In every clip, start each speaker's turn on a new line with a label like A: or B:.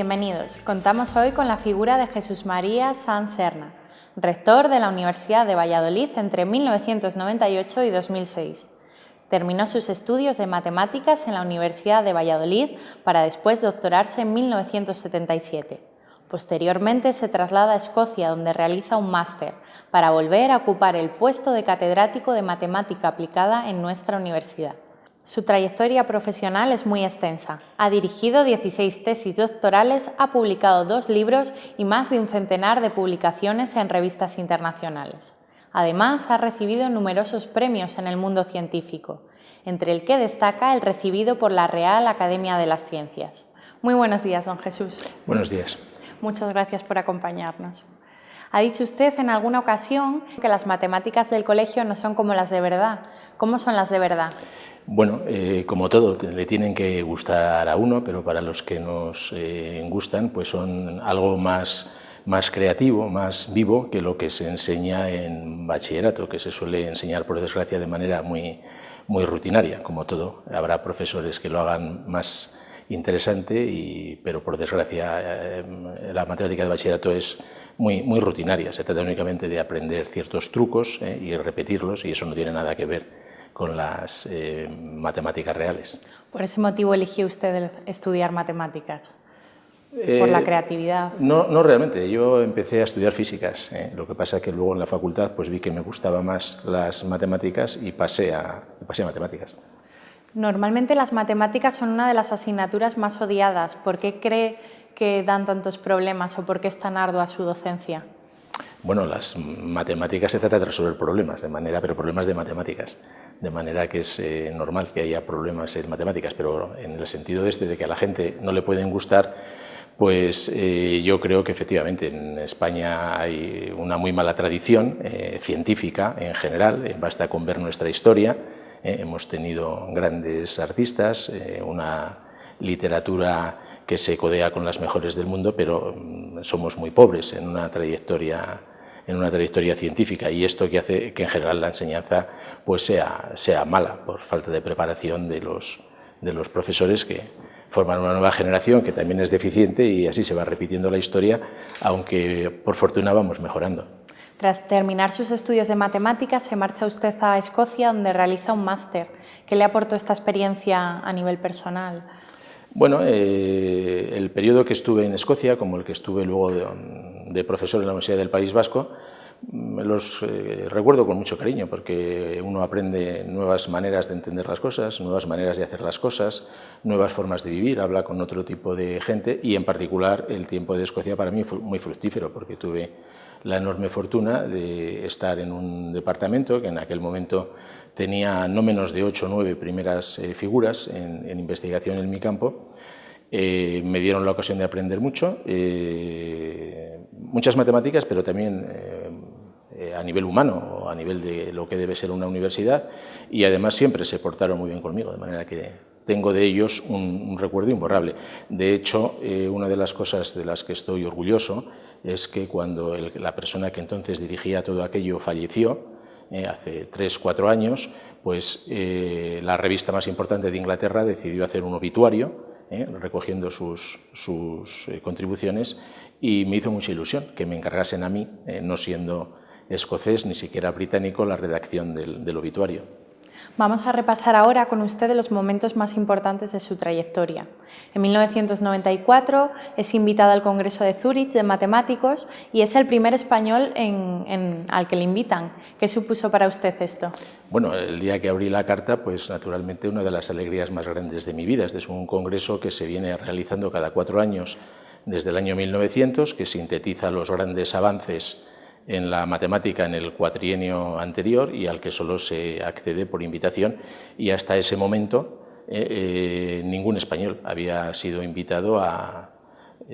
A: Bienvenidos. Contamos hoy con la figura de Jesús María Sanz Serna, rector de la Universidad de Valladolid entre 1998 y 2006. Terminó sus estudios de matemáticas en la Universidad de Valladolid para después doctorarse en 1977. Posteriormente se traslada a Escocia, donde realiza un máster, para volver a ocupar el puesto de catedrático de matemática aplicada en nuestra universidad. Su trayectoria profesional es muy extensa. Ha dirigido 16 tesis doctorales, ha publicado 2 libros y más de un centenar de publicaciones en revistas internacionales. Además, ha recibido numerosos premios en el mundo científico, entre el que destaca el recibido por la Real Academia de las Ciencias. Muy buenos días, don Jesús.
B: Buenos días.
A: Muchas gracias por acompañarnos. Ha dicho usted en alguna ocasión que las matemáticas del colegio no son como las de verdad. ¿Cómo son las de verdad?
B: Bueno, como todo, le tienen que gustar a uno, pero para los que nos gustan, pues son algo más creativo, más vivo que lo que se enseña en bachillerato, que se suele enseñar, por desgracia, de manera muy rutinaria. Como todo, habrá profesores que lo hagan más interesante, pero por desgracia la matemática de bachillerato es muy rutinaria. Se trata únicamente de aprender ciertos trucos y repetirlos, y eso no tiene nada que ver con las matemáticas reales.
A: ¿Por ese motivo eligió usted estudiar matemáticas? ¿Por la creatividad?
B: No realmente. Yo empecé a estudiar físicas. Lo que pasa es que luego en la facultad pues vi que me gustaban más las matemáticas y pasé a matemáticas.
A: Normalmente las matemáticas son una de las asignaturas más odiadas. ¿Por qué cree que dan tantos problemas o por qué es tan ardua su docencia?
B: Bueno, las matemáticas se trata de resolver problemas, pero problemas de matemáticas. De manera que es normal que haya problemas en matemáticas, pero en el sentido de que a la gente no le pueden gustar, pues yo creo que efectivamente en España hay una muy mala tradición científica en general. Basta con ver nuestra historia. Hemos tenido grandes artistas, una literatura que se codea con las mejores del mundo, pero somos muy pobres en una trayectoria científica, y esto que hace que en general la enseñanza pues sea mala por falta de preparación de los profesores, que forman una nueva generación que también es deficiente, y así se va repitiendo la historia, aunque por fortuna vamos mejorando.
A: Tras terminar sus estudios de matemáticas, se marcha usted a Escocia, donde realiza un máster. ¿Qué le aportó esta experiencia a nivel personal?
B: Bueno, el periodo que estuve en Escocia, como el que estuve luego de profesor en la Universidad del País Vasco, los recuerdo con mucho cariño, porque uno aprende nuevas maneras de entender las cosas, nuevas maneras de hacer las cosas, nuevas formas de vivir, habla con otro tipo de gente, y en particular el tiempo de Escocia para mí fue muy fructífero, porque tuve la enorme fortuna de estar en un departamento que en aquel momento tenía no menos de 8 o 9 primeras figuras en investigación en mi campo. Me dieron la ocasión de aprender mucho, muchas matemáticas, pero también a nivel humano, o a nivel de lo que debe ser una universidad, y además siempre se portaron muy bien conmigo, de manera que tengo de ellos un recuerdo imborrable. De hecho, una de las cosas de las que estoy orgulloso es que cuando la persona que entonces dirigía todo aquello falleció, hace 3 o 4 años, pues la revista más importante de Inglaterra decidió hacer un obituario, recogiendo sus contribuciones, y me hizo mucha ilusión que me encargasen a mí, no siendo escocés ni siquiera británico, la redacción del obituario.
A: Vamos a repasar ahora con usted los momentos más importantes de su trayectoria. En 1994 es invitado al Congreso de Zúrich de Matemáticos y es el primer español al que le invitan. ¿Qué supuso para usted esto?
B: Bueno, el día que abrí la carta, pues naturalmente una de las alegrías más grandes de mi vida. Este es un congreso que se viene realizando cada 4 años desde el año 1900, que sintetiza los grandes avances en la matemática en el cuatrienio anterior y al que solo se accede por invitación, y hasta ese momento ningún español había sido invitado a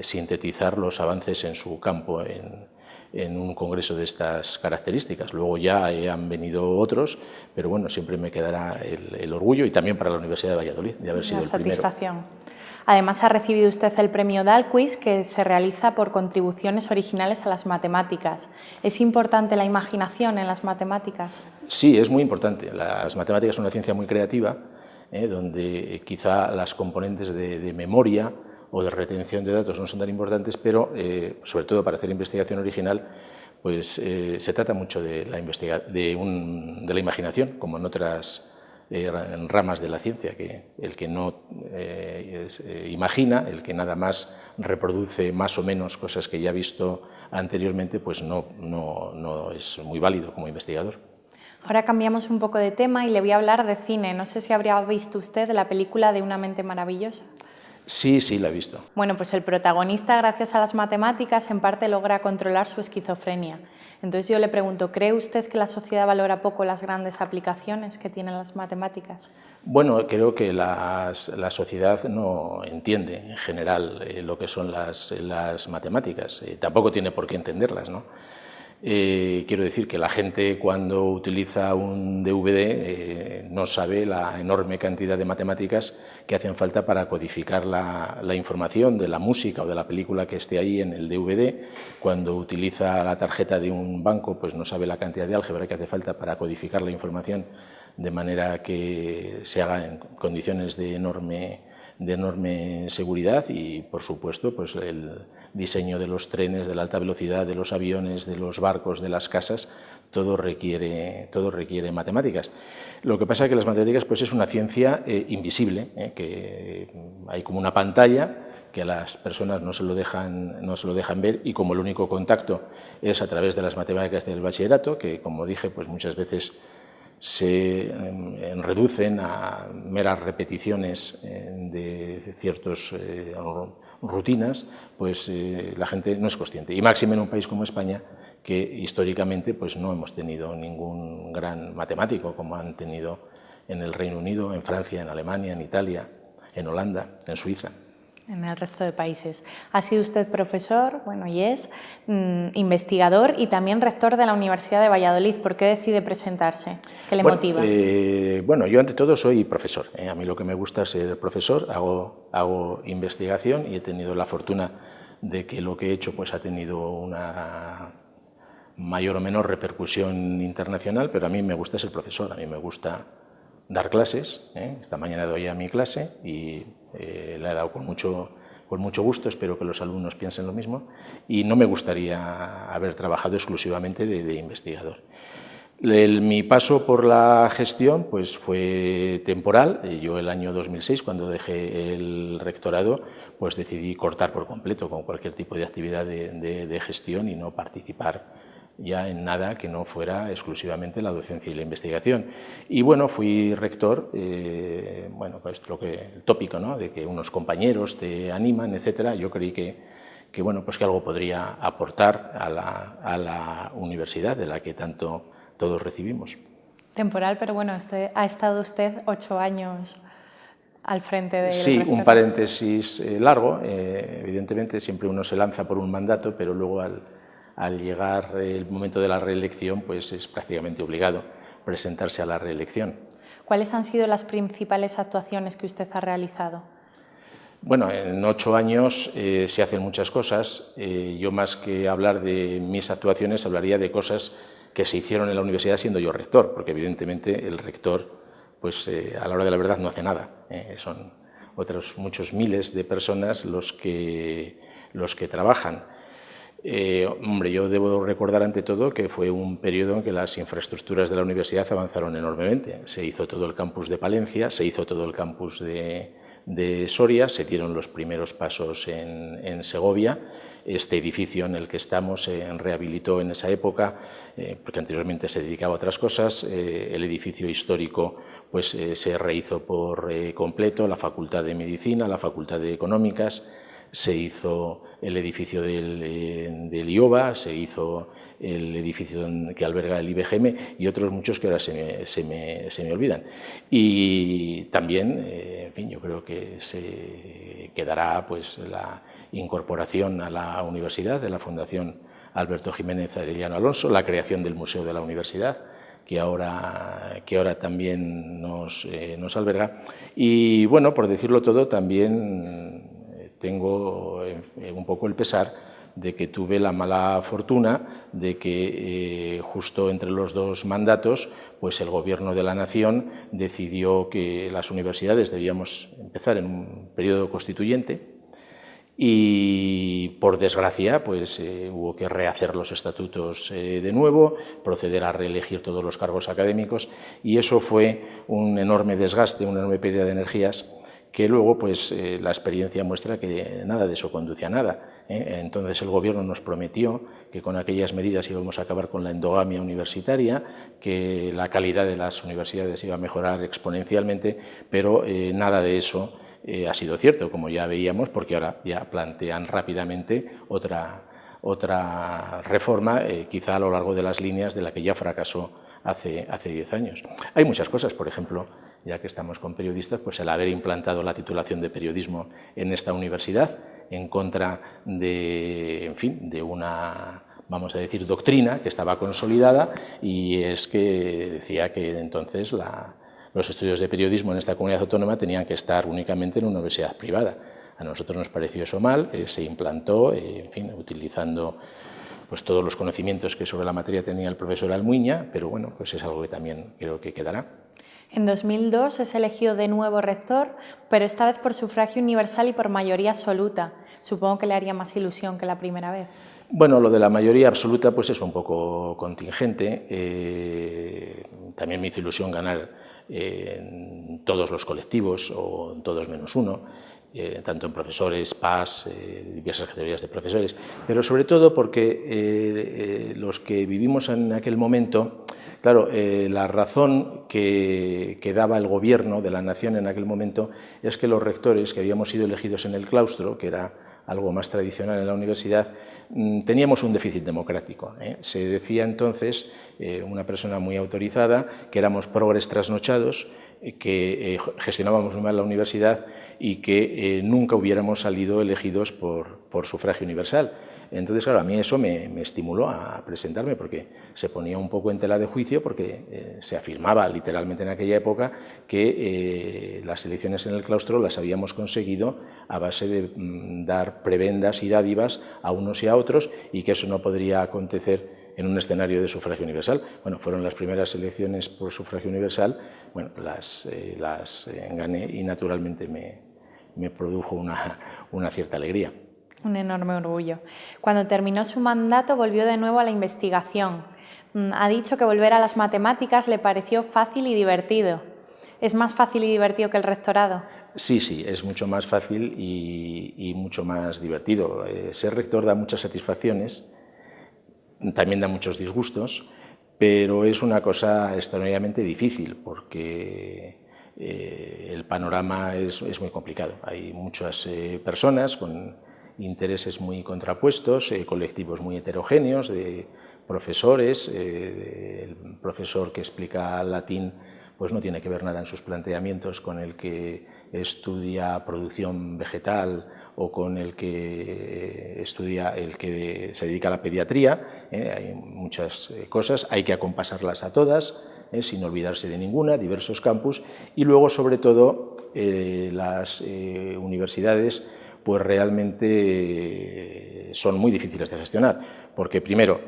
B: sintetizar los avances en su campo en un congreso de estas características. Luego ya han venido otros, pero bueno, siempre me quedará el orgullo, y también para la Universidad de Valladolid, de haber sido el primero.
A: Satisfacción. Además, ha recibido usted el premio Dalquist, que se realiza por contribuciones originales a las matemáticas. ¿Es importante la imaginación en las matemáticas?
B: Sí, es muy importante. Las matemáticas son una ciencia muy creativa, donde quizá las componentes de memoria o de retención de datos no son tan importantes, pero sobre todo para hacer investigación original, pues se trata mucho de la imaginación, como en otras ramas de la ciencia, que el que no imagina, el que nada más reproduce más o menos cosas que ya ha visto anteriormente, pues no es muy válido como investigador.
A: Ahora cambiamos un poco de tema y le voy a hablar de cine. No sé si habría visto usted la película de Una mente maravillosa.
B: Sí, sí, la he visto.
A: Bueno, pues el protagonista, gracias a las matemáticas, en parte logra controlar su esquizofrenia. Entonces yo le pregunto, ¿cree usted que la sociedad valora poco las grandes aplicaciones que tienen las matemáticas?
B: Bueno, creo que la sociedad no entiende en general lo que son las matemáticas. Tampoco tiene por qué entenderlas, ¿no? Quiero decir que la gente cuando utiliza un DVD no sabe la enorme cantidad de matemáticas que hacen falta para codificar la información de la música o de la película que esté ahí en el DVD. Cuando utiliza la tarjeta de un banco, pues no sabe la cantidad de álgebra que hace falta para codificar la información de manera que se haga en condiciones de enorme seguridad y, por supuesto, pues el diseño de los trenes, de la alta velocidad, de los aviones, de los barcos, de las casas, todo requiere matemáticas. Lo que pasa es que las matemáticas pues, es una ciencia invisible, que hay como una pantalla que a las personas no se lo dejan ver, y como el único contacto es a través de las matemáticas del bachillerato, que, como dije, pues muchas veces se reducen a meras repeticiones de ciertas rutinas, pues la gente no es consciente. Y máxime en un país como España, que históricamente pues no hemos tenido ningún gran matemático como han tenido en el Reino Unido, en Francia, en Alemania, en Italia, en Holanda, en Suiza.
A: En el resto de países. Ha sido usted profesor, bueno, y es investigador y también rector de la Universidad de Valladolid. ¿Por qué decide presentarse? ¿Qué le motiva?
B: Bueno, yo ante todo soy profesor. A mí lo que me gusta es ser profesor, hago investigación y he tenido la fortuna de que lo que he hecho pues, ha tenido una mayor o menor repercusión internacional, pero a mí me gusta ser profesor, a mí me gusta dar clases. Esta mañana doy a mi clase y la he dado con mucho gusto, espero que los alumnos piensen lo mismo, y no me gustaría haber trabajado exclusivamente de investigador. Mi paso por la gestión pues, fue temporal. Yo el año 2006, cuando dejé el rectorado, pues decidí cortar por completo con cualquier tipo de actividad de gestión y no participar ya en nada que no fuera exclusivamente la docencia y la investigación. Y bueno, fui rector, bueno, pues el tópico, ¿no?, de que unos compañeros te animan, etcétera. Yo creí que bueno, pues que algo podría aportar a la universidad de la que tanto todos recibimos.
A: Temporal, pero bueno, ha estado usted 8 años al frente del
B: Sí,
A: rector.
B: Un paréntesis largo. Evidentemente siempre uno se lanza por un mandato, pero luego al llegar el momento de la reelección, pues es prácticamente obligado presentarse a la reelección.
A: ¿Cuáles han sido las principales actuaciones que usted ha realizado?
B: Bueno, en 8 años se hacen muchas cosas. Yo, más que hablar de mis actuaciones, hablaría de cosas que se hicieron en la universidad siendo yo rector, porque evidentemente el rector, pues a la hora de la verdad no hace nada. Son otros muchos miles de personas los que trabajan. Hombre, yo debo recordar ante todo que fue un periodo en que las infraestructuras de la universidad avanzaron enormemente. Se hizo todo el campus de Palencia, se hizo todo el campus de Soria, se dieron los primeros pasos en Segovia. Este edificio en el que estamos se rehabilitó en esa época, porque anteriormente se dedicaba a otras cosas. El edificio histórico pues, se rehizo por completo, la Facultad de Medicina, la Facultad de Económicas. Se hizo el edificio del IOBA, se hizo el edificio que alberga el IBGM y otros muchos que ahora se me olvidan. Y también, en fin, yo creo que se quedará pues, la incorporación a la universidad de la Fundación Alberto Jiménez Arellano Alonso, la creación del Museo de la Universidad, que ahora también nos alberga. Y bueno, por decirlo todo, también tengo un poco el pesar de que tuve la mala fortuna de que justo entre los 2 mandatos, pues el Gobierno de la Nación decidió que las universidades debíamos empezar en un periodo constituyente Y por desgracia pues hubo que rehacer los estatutos de nuevo, proceder a reelegir todos los cargos académicos, y eso fue un enorme desgaste, una enorme pérdida de energías, que luego pues la experiencia muestra que nada de eso conduce a nada. Entonces el gobierno nos prometió que con aquellas medidas íbamos a acabar con la endogamia universitaria, que la calidad de las universidades iba a mejorar exponencialmente, pero nada de eso ha sido cierto, como ya veíamos, porque ahora ya plantean rápidamente otra reforma, quizá a lo largo de las líneas de la que ya fracasó hace 10 años. Hay muchas cosas, por ejemplo, ya que estamos con periodistas, pues el haber implantado la titulación de periodismo en esta universidad, en contra de, en fin, de una, vamos a decir, doctrina que estaba consolidada, y es que decía que entonces los estudios de periodismo en esta comunidad autónoma tenían que estar únicamente en una universidad privada. A nosotros nos pareció eso mal, se implantó, en fin, utilizando pues todos los conocimientos que sobre la materia tenía el profesor Almuiña, pero bueno, pues es algo que también creo que quedará.
A: En 2002 es elegido de nuevo rector, pero esta vez por sufragio universal y por mayoría absoluta. Supongo que le haría más ilusión que la primera vez.
B: Bueno, lo de la mayoría absoluta pues es un poco contingente. También me hizo ilusión ganar en todos los colectivos, o en todos menos uno, tanto en profesores, PAS, diversas categorías de profesores, pero sobre todo porque los que vivimos en aquel momento, claro, la razón que daba el gobierno de la nación en aquel momento es que los rectores que habíamos sido elegidos en el claustro, que era algo más tradicional en la universidad, teníamos un déficit democrático. Se decía entonces, una persona muy autorizada, que éramos progres trasnochados, que gestionábamos muy mal la universidad y que nunca hubiéramos salido elegidos por sufragio universal. Entonces, claro, a mí eso me estimuló a presentarme, porque se ponía un poco en tela de juicio, porque se afirmaba literalmente en aquella época que las elecciones en el claustro las habíamos conseguido a base de dar prebendas y dádivas a unos y a otros, y que eso no podría acontecer en un escenario de sufragio universal. Bueno, fueron las primeras elecciones por sufragio universal, bueno, las gané, y naturalmente me produjo una cierta alegría.
A: Un enorme orgullo. Cuando terminó su mandato volvió de nuevo a la investigación. Ha dicho que volver a las matemáticas le pareció fácil y divertido. ¿Es más fácil y divertido que el rectorado?
B: Sí, es mucho más fácil y mucho más divertido. Ser rector da muchas satisfacciones, también da muchos disgustos, pero es una cosa extraordinariamente difícil, porque el panorama es muy complicado. Hay muchas personas con intereses muy contrapuestos, colectivos muy heterogéneos, de profesores. El profesor que explica latín pues no tiene que ver nada en sus planteamientos con el que estudia producción vegetal o con el que se dedica a la pediatría. Hay muchas cosas, hay que acompasarlas a todas, sin olvidarse de ninguna, diversos campus, y luego, sobre todo, las universidades pues realmente son muy difíciles de gestionar, porque primero,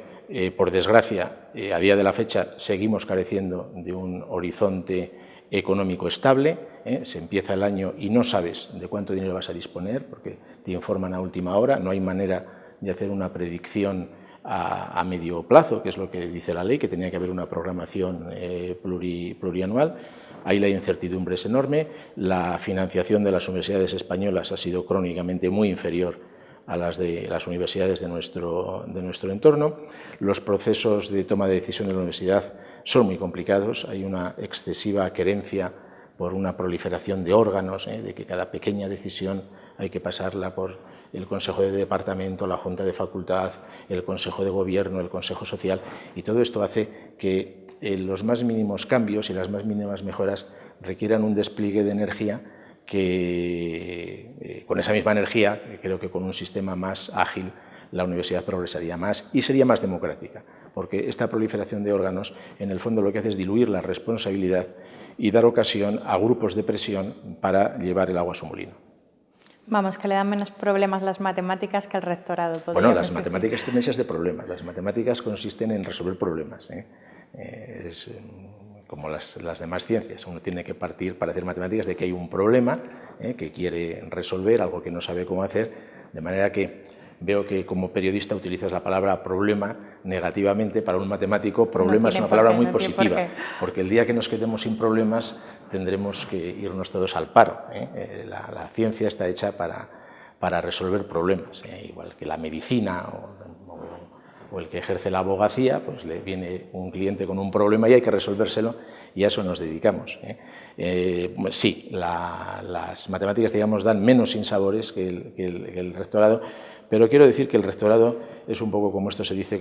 B: por desgracia, a día de la fecha seguimos careciendo de un horizonte económico estable. Se empieza el año y no sabes de cuánto dinero vas a disponer, porque te informan a última hora, no hay manera de hacer una predicción a medio plazo, que es lo que dice la ley, que tenía que haber una programación plurianual. Ahí la incertidumbre es enorme, la financiación de las universidades españolas ha sido crónicamente muy inferior a las de las universidades de nuestro entorno. Los procesos de toma de decisión en la universidad son muy complicados, hay una excesiva querencia por una proliferación de órganos, de que cada pequeña decisión hay que pasarla por el Consejo de Departamento, la Junta de Facultad, el Consejo de Gobierno, el Consejo Social, y todo esto hace que los más mínimos cambios y las más mínimas mejoras requieran un despliegue de energía que, con esa misma energía, creo que con un sistema más ágil, la universidad progresaría más y sería más democrática, porque esta proliferación de órganos, en el fondo, lo que hace es diluir la responsabilidad y dar ocasión a grupos de presión para llevar el agua a su molino.
A: Vamos, que le dan menos problemas las matemáticas que el rectorado.
B: Bueno, las matemáticas tienen hechas de problemas. Las matemáticas consisten en resolver problemas. Es como las demás ciencias. Uno tiene que partir para hacer matemáticas de que hay un problema que quiere resolver, algo que no sabe cómo hacer. De manera que veo que como periodista utilizas la palabra problema negativamente. Para un matemático, problema es una palabra muy positiva, porque el día que nos quedemos sin problemas tendremos que irnos todos al paro. La ciencia está hecha para resolver problemas, igual que la medicina o el que ejerce la abogacía, pues le viene un cliente con un problema y hay que resolvérselo, y a eso nos dedicamos. Sí, las matemáticas, digamos, dan menos sinsabores que el rectorado, pero quiero decir que el rectorado es un poco como esto se dice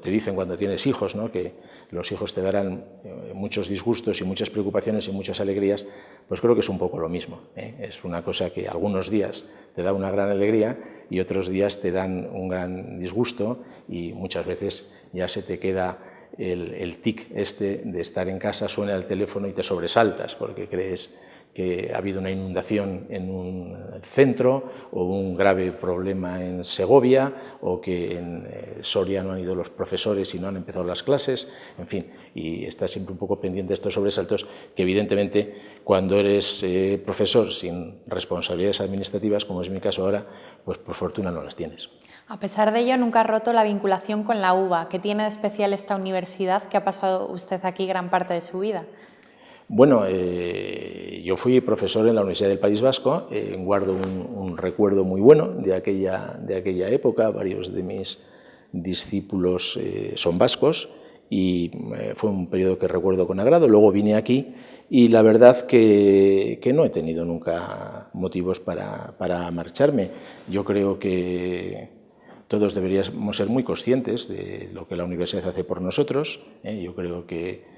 B: te dicen cuando tienes hijos, ¿no? Que los hijos te darán muchos disgustos y muchas preocupaciones y muchas alegrías. Pues creo que es un poco lo mismo. Es una cosa que algunos días te da una gran alegría y otros días te dan un gran disgusto, y muchas veces ya se te queda el tic este de estar en casa, suena el teléfono y te sobresaltas porque crees que ha habido una inundación en un centro, o un grave problema en Segovia, o que en Soria no han ido los profesores y no han empezado las clases, en fin, y estás siempre un poco pendiente de estos sobresaltos que evidentemente cuando eres profesor sin responsabilidades administrativas, como es mi caso ahora, pues por fortuna no las tienes.
A: A pesar de ello, nunca ha roto la vinculación con la UBA. ¿Qué tiene de especial esta universidad que ha pasado usted aquí gran parte de su vida?
B: Bueno, yo fui profesor en la Universidad del País Vasco, guardo un recuerdo muy bueno de aquella época. Varios de mis discípulos son vascos y fue un periodo que recuerdo con agrado. Luego vine aquí y la verdad que no he tenido nunca motivos para marcharme. Yo creo que todos deberíamos ser muy conscientes de lo que la universidad hace por nosotros. Yo creo que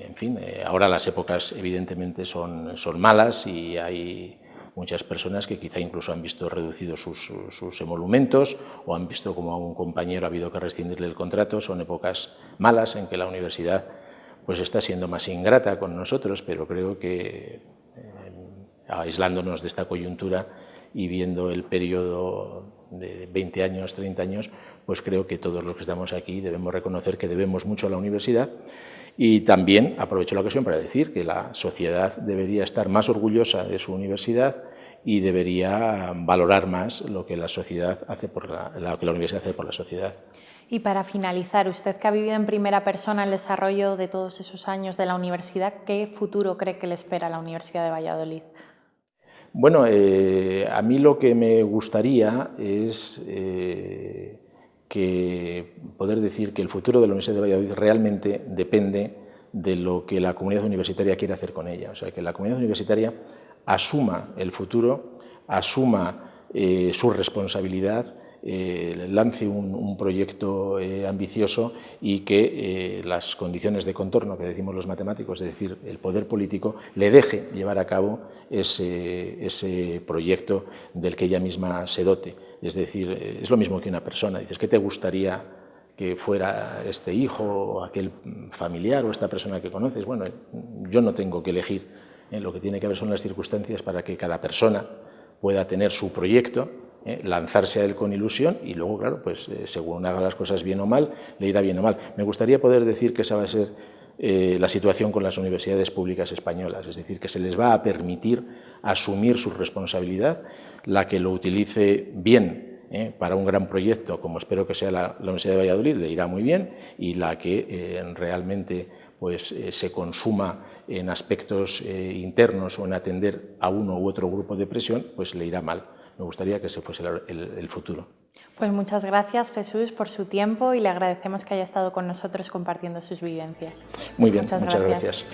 B: en fin, ahora las épocas evidentemente son malas y hay muchas personas que quizá incluso han visto reducidos sus emolumentos, o han visto como a un compañero ha habido que rescindirle el contrato. Son épocas malas en que la universidad pues está siendo más ingrata con nosotros, pero creo que aislándonos de esta coyuntura y viendo el periodo de 20 años, 30 años, pues creo que todos los que estamos aquí debemos reconocer que debemos mucho a la universidad. Y también aprovecho la ocasión para decir que la sociedad debería estar más orgullosa de su universidad y debería valorar más lo que la sociedad hace lo que la universidad hace por la sociedad.
A: Y para finalizar, usted que ha vivido en primera persona el desarrollo de todos esos años de la universidad, ¿qué futuro cree que le espera a la Universidad de Valladolid?
B: Bueno, a mí lo que me gustaría es poder decir que el futuro de la Universidad de Valladolid realmente depende de lo que la comunidad universitaria quiere hacer con ella. O sea, que la comunidad universitaria asuma el futuro, asuma su responsabilidad, lance un proyecto ambicioso, y que las condiciones de contorno que decimos los matemáticos, es decir, el poder político, le deje llevar a cabo ese proyecto del que ella misma se dote. Es decir, es lo mismo que una persona. Dices, ¿qué te gustaría que fuera este hijo o aquel familiar o esta persona que conoces? Bueno, yo no tengo que elegir. Lo que tiene que haber son las circunstancias para que cada persona pueda tener su proyecto, lanzarse a él con ilusión, y luego, claro, pues según haga las cosas bien o mal, le irá bien o mal. Me gustaría poder decir que esa va a ser la situación con las universidades públicas españolas, es decir, que se les va a permitir asumir su responsabilidad, la que lo utilice bien para un gran proyecto, como espero que sea la Universidad de Valladolid, le irá muy bien, y la que realmente pues, se consuma en aspectos internos o en atender a uno u otro grupo de presión, pues le irá mal. Me gustaría que ese fuese el futuro.
A: Pues muchas gracias, Jesús, por su tiempo, y le agradecemos que haya estado con nosotros compartiendo sus vivencias.
B: Muy bien, muchas gracias.